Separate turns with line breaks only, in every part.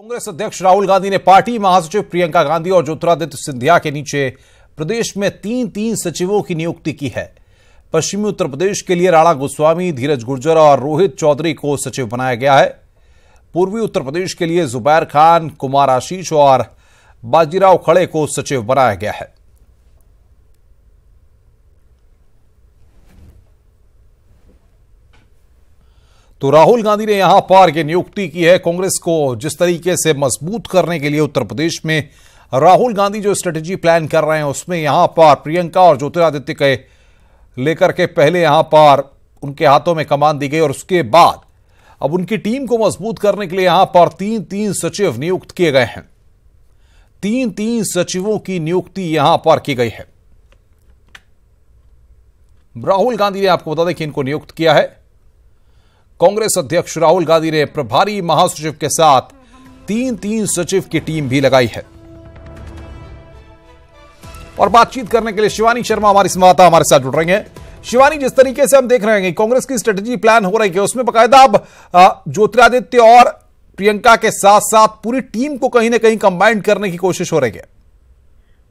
कांग्रेस अध्यक्ष राहुल गांधी ने पार्टी महासचिव प्रियंका गांधी और ज्योतिरादित्य सिंधिया के नीचे प्रदेश में तीन सचिवों की नियुक्ति की है। पश्चिमी उत्तर प्रदेश के लिए राणा गोस्वामी, धीरज गुर्जर और रोहित चौधरी को सचिव बनाया गया है। पूर्वी उत्तर प्रदेश के लिए जुबैर खान, कुमार आशीष और बाजीराव खड़े को सचिव बनाया गया है। तो राहुल गांधी ने यहां पर यह नियुक्ति की है। कांग्रेस को जिस तरीके से मजबूत करने के लिए उत्तर प्रदेश में राहुल गांधी जो स्ट्रेटेजी प्लान कर रहे हैं, उसमें यहां पर प्रियंका और ज्योतिरादित्य के लेकर के पहले यहां पर उनके हाथों में कमान दी गई और उसके बाद अब उनकी टीम को मजबूत करने के लिए यहां पर तीन सचिव नियुक्त किए गए हैं। तीन सचिवों की नियुक्ति यहां पर की गई है। राहुल गांधी ने, आपको बता दें कि इनको नियुक्त किया है। कांग्रेस अध्यक्ष राहुल गांधी ने प्रभारी महासचिव के साथ तीन सचिव की टीम भी लगाई है। और बातचीत करने के लिए शिवानी शर्मा हमारी संवाददाता हमारे साथ जुड़ रही हैं। शिवानी, जिस तरीके से हम देख रहे हैं कांग्रेस की स्ट्रेटेजी प्लान हो रही है, उसमें बकायदा अब ज्योतिरादित्य और प्रियंका के साथ साथ पूरी टीम को कहीं ना कहीं कंबाइन करने की कोशिश हो रही है।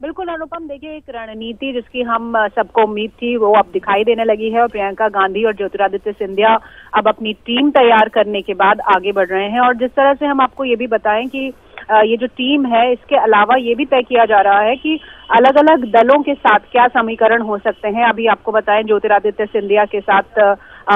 बिल्कुल अनुपम, देखिए एक रणनीति जिसकी हम सबको उम्मीद थी वो अब दिखाई देने लगी है और प्रियंका गांधी और ज्योतिरादित्य सिंधिया अब अपनी टीम तैयार करने के बाद आगे बढ़ रहे हैं। और जिस तरह से हम आपको ये भी बताएं कि ये जो टीम है, इसके अलावा ये भी तय किया जा रहा है कि अलग अलग दलों के साथ क्या समीकरण हो सकते हैं। अभी आपको बताएं, ज्योतिरादित्य सिंधिया के साथ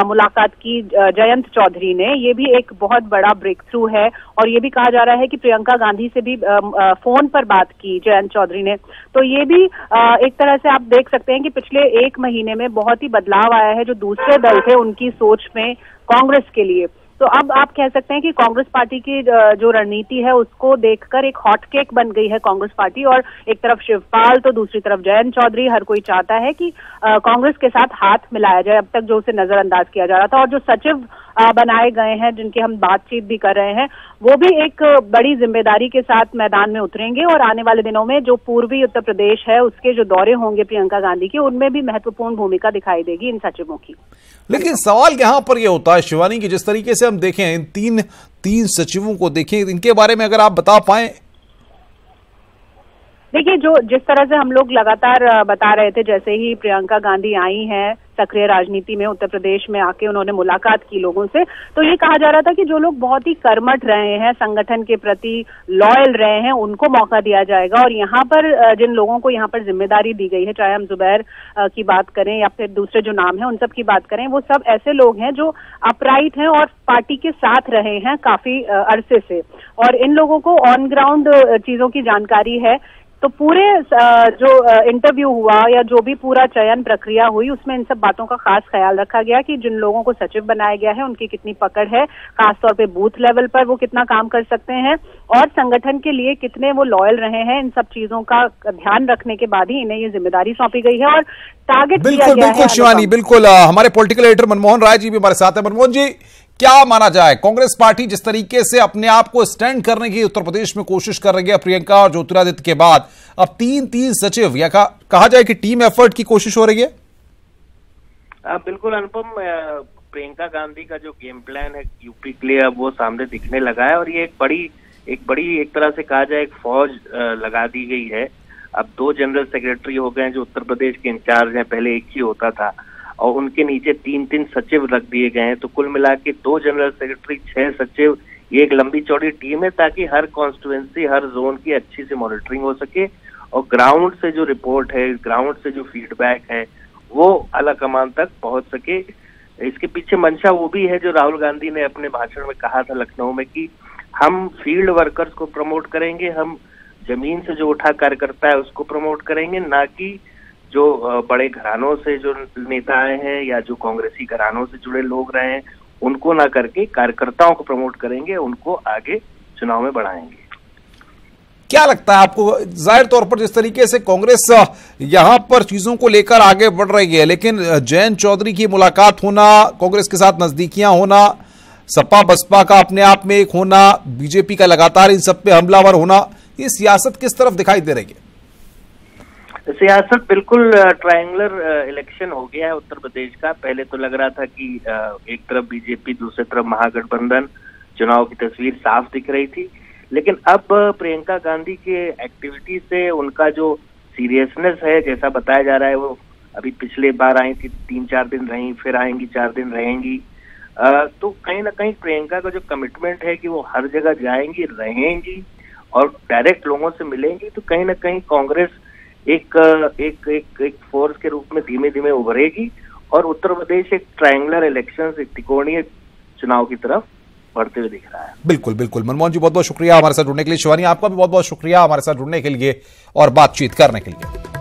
मुलाकात की जयंत चौधरी ने, ये भी एक बहुत बड़ा ब्रेक थ्रू है। और ये भी कहा जा रहा है कि प्रियंका गांधी से भी फोन पर बात की जयंत चौधरी ने। तो ये भी एक तरह से आप देख सकते हैं कि पिछले एक महीने में बहुत ही बदलाव आया है जो दूसरे दल थे उनकी सोच में कांग्रेस के लिए। तो अब आप कह सकते हैं कि कांग्रेस पार्टी की जो रणनीति है उसको देखकर एक हॉट केक बन गई है कांग्रेस पार्टी। और एक तरफ शिवपाल तो दूसरी तरफ जयंत चौधरी, हर कोई चाहता है कि कांग्रेस के साथ हाथ मिलाया जाए। अब तक जो उसे नजरअंदाज किया जा रहा था, और जो सचिव बनाए गए हैं जिनकी हम बातचीत भी कर रहे हैं, वो भी एक बड़ी जिम्मेदारी के साथ मैदान में उतरेंगे। और आने वाले दिनों में जो पूर्वी उत्तर प्रदेश है उसके जो दौरे होंगे प्रियंका गांधी के, उनमें भी महत्वपूर्ण भूमिका दिखाई देगी इन सचिवों की।
लेकिन सवाल यहां पर यह होता है शिवानी की जिस तरीके से हम देखें इन तीन सचिवों को देखें, इनके बारे में अगर आप बता पाएं।
देखिए, जो जिस तरह से हम लोग लगातार बता रहे थे, जैसे ही प्रियंका गांधी आई हैं सक्रिय राजनीति में उत्तर प्रदेश में आके उन्होंने मुलाकात की लोगों से, तो ये कहा जा रहा था कि जो लोग बहुत ही कर्मठ रहे हैं, संगठन के प्रति लॉयल रहे हैं, उनको मौका दिया जाएगा। और यहाँ पर जिन लोगों को यहाँ पर जिम्मेदारी दी गई है, चाहे हम जुबैर की बात करें या फिर दूसरे जो नाम है उन सब की बात करें, वो सब ऐसे लोग हैं जो अपराइट हैं और पार्टी के साथ रहे हैं काफी अरसे से, और इन लोगों को ऑन ग्राउंड चीजों की जानकारी है। तो पूरे जो इंटरव्यू हुआ या जो भी पूरा चयन प्रक्रिया हुई, उसमें इन सब बातों का खास ख्याल रखा गया कि जिन लोगों को सचिव बनाया गया है उनकी कितनी पकड़ है, खासतौर पे बूथ लेवल पर वो कितना काम कर सकते हैं और संगठन के लिए कितने वो लॉयल रहे हैं। इन सब चीजों का ध्यान रखने के बाद ही इन्हें ये जिम्मेदारी सौंपी गई है और टारगेट दिया गया है।
बिल्कुल शिवानी, बिल्कुल। हमारे पॉलिटिकल एडिटर मनमोहन राय जी भी हमारे साथ है। मनमोहन जी, क्या माना जाए, कांग्रेस पार्टी जिस तरीके से अपने आप को स्टैंड करने की उत्तर प्रदेश में कोशिश कर रही है प्रियंका और ज्योतिरादित्य के बाद, अब तीन सचिव या कहा जाए कि टीम एफर्ट की कोशिश हो रही है?
बिल्कुल अनुपम, प्रियंका गांधी का जो गेम प्लान है यूपी के लिए अब वो सामने दिखने लगा है। और ये एक बड़ी एक तरह से कहा जाए एक फौज लगा दी गई है। अब 2 जनरल सेक्रेटरी हो गए जो उत्तर प्रदेश के इंचार्ज हैं, पहले एक ही होता था, और उनके नीचे तीन सचिव रख दिए गए हैं। तो कुल मिला के 2 जनरल सेक्रेटरी, 6 सचिव, ये एक लंबी चौड़ी टीम है ताकि हर कॉन्स्टिट्यूएंसी, हर जोन की अच्छी से मॉनिटरिंग हो सके और ग्राउंड से जो रिपोर्ट है, ग्राउंड से जो फीडबैक है, वो आला कमान तक पहुंच सके। इसके पीछे मंशा वो भी है जो राहुल गांधी ने अपने भाषण में कहा था लखनऊ में कि हम फील्ड वर्कर्स को प्रमोट करेंगे, हम जमीन से जो उठा कार्यकर्ता है उसको प्रमोट करेंगे, ना कि जो बड़े घरानों से जो नेता आए हैं या जो कांग्रेसी घरानों से जुड़े लोग रहे हैं उनको ना करके कार्यकर्ताओं को प्रमोट करेंगे, उनको आगे चुनाव में बढ़ाएंगे।
क्या लगता है आपको, जाहिर तौर पर जिस तरीके से कांग्रेस यहां पर चीजों को लेकर आगे बढ़ रही है, लेकिन जयंत चौधरी की मुलाकात होना, कांग्रेस के साथ नजदीकियां होना, सपा बसपा का अपने आप में एक होना, बीजेपी का लगातार इन सब पे हमलावर होना, ये सियासत किस तरफ दिखाई दे रही है?
सियासत बिल्कुल ट्रायंगुलर इलेक्शन हो गया है उत्तर प्रदेश का। पहले तो लग रहा था कि एक तरफ बीजेपी, दूसरी तरफ महागठबंधन, चुनाव की तस्वीर साफ दिख रही थी। लेकिन अब प्रियंका गांधी के एक्टिविटी से उनका जो सीरियसनेस है, जैसा बताया जा रहा है, वो अभी पिछले बार आई थी 3-4 दिन रही, फिर आएंगी 4 दिन रहेंगी, तो कहीं ना कहीं प्रियंका का जो कमिटमेंट है कि वो हर जगह जाएंगी, रहेंगी और डायरेक्ट लोगों से मिलेंगी, तो कहीं ना कहीं कांग्रेस एक फोर्स के रूप में धीमे धीमे उभरेगी और उत्तर प्रदेश एक ट्रायंगुलर इलेक्शन, एक त्रिकोणीय चुनाव की तरफ बढ़ते हुए दिख रहा है।
बिल्कुल बिल्कुल। मनमोहन जी, बहुत बहुत शुक्रिया हमारे साथ जुड़ने के लिए। शिवानी, आपका भी बहुत बहुत शुक्रिया हमारे साथ जुड़ने के लिए और बातचीत करने के लिए।